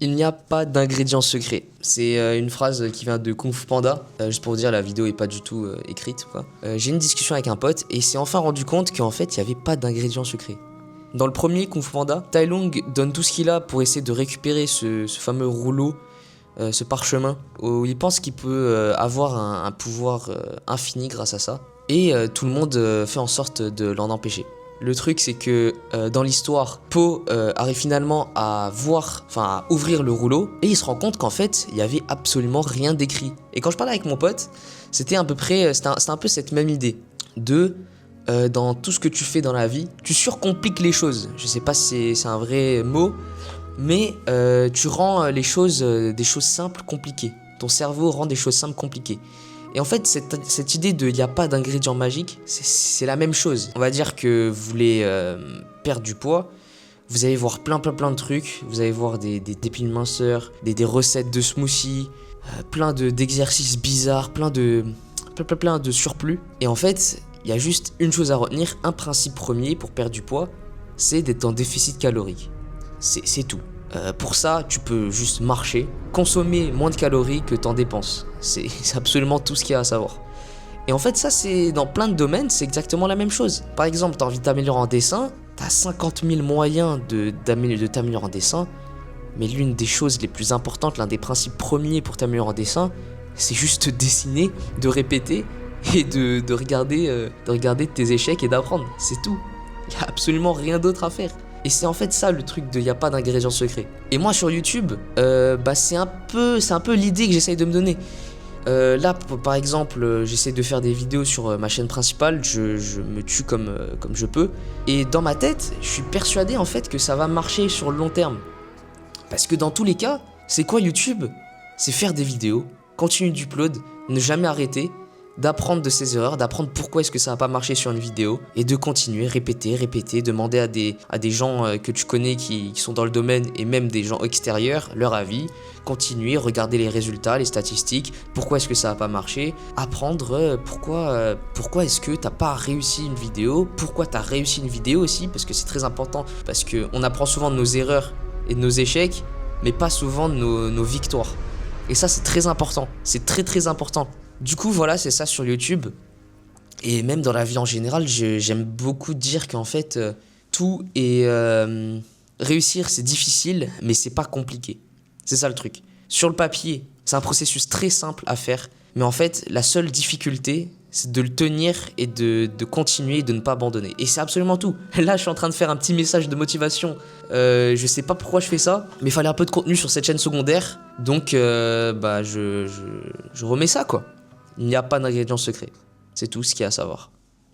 Il n'y a pas d'ingrédient secret. C'est une phrase qui vient de Kung Fu Panda. Juste pour vous dire, la vidéo est pas du tout écrite, quoi. J'ai une discussion avec un pote et il s'est enfin rendu compte qu'en fait, il n'y avait pas d'ingrédient secret. Dans le premier Kung Fu Panda, Tai Lung donne tout ce qu'il a pour essayer de récupérer ce fameux rouleau, ce parchemin, où il pense qu'il peut avoir un pouvoir infini grâce à ça. Et tout le monde fait en sorte de l'en empêcher. Le truc, c'est que dans l'histoire, Po arrive finalement à ouvrir le rouleau et il se rend compte qu'en fait, il y avait absolument rien d'écrit. Et quand je parlais avec mon pote, c'était un peu cette même idée de dans tout ce que tu fais dans la vie, tu surcompliques les choses. Je sais pas si c'est un vrai mot, mais tu rends des choses simples compliquées. Ton cerveau rend des choses simples compliquées. Et en fait, cette idée de il n'y a pas d'ingrédient magique, c'est la même chose. On va dire que vous voulez perdre du poids, vous allez voir plein de trucs, vous allez voir des piles minceurs, des recettes de smoothies, plein d'exercices bizarres, plein de surplus. Et en fait, il y a juste une chose à retenir, un principe premier pour perdre du poids, c'est d'être en déficit calorique. C'est tout. Pour ça, tu peux juste marcher, consommer moins de calories que t'en dépenses. C'est absolument tout ce qu'il y a à savoir. Et en fait, ça, c'est dans plein de domaines, c'est exactement la même chose. Par exemple, t'as envie de t'améliorer en dessin, t'as 50 000 moyens de t'améliorer en dessin, mais l'une des choses les plus importantes, l'un des principes premiers pour t'améliorer en dessin, c'est juste de dessiner, de répéter et de regarder tes échecs et d'apprendre. C'est tout. Il n'y a absolument rien d'autre à faire. Et c'est en fait ça le truc de y a pas d'ingrédient secret. Et moi sur YouTube, c'est un peu l'idée que j'essaye de me donner. Là par exemple, j'essaie de faire des vidéos sur ma chaîne principale, je me tue comme je peux. Et dans ma tête, je suis persuadé en fait que ça va marcher sur le long terme. Parce que dans tous les cas, c'est quoi YouTube? C'est faire des vidéos, continuer d'upload, ne jamais arrêter, d'apprendre de ses erreurs, d'apprendre pourquoi est-ce que ça n'a pas marché sur une vidéo et de continuer, répéter, demander à des gens que tu connais qui sont dans le domaine et même des gens extérieurs leur avis, continuer, regarder les résultats, les statistiques, pourquoi est-ce que ça n'a pas marché, apprendre pourquoi est-ce que t'as pas réussi une vidéo, pourquoi t'as réussi une vidéo aussi, parce que c'est très important, parce qu'on apprend souvent de nos erreurs et de nos échecs, mais pas souvent de nos victoires. Et ça c'est très important, c'est très important. Du coup, voilà, c'est ça sur YouTube. Et même dans la vie en général, j'aime beaucoup dire qu'en fait, tout est... réussir, c'est difficile, mais c'est pas compliqué. C'est ça le truc. Sur le papier, c'est un processus très simple à faire. Mais en fait, la seule difficulté, c'est de le tenir et de continuer et de ne pas abandonner. Et c'est absolument tout. Là, je suis en train de faire un petit message de motivation. Je sais pas pourquoi je fais ça, mais il fallait un peu de contenu sur cette chaîne secondaire. Donc, je remets ça, quoi. Il n'y a pas d'ingrédient secret. C'est tout ce qu'il y a à savoir.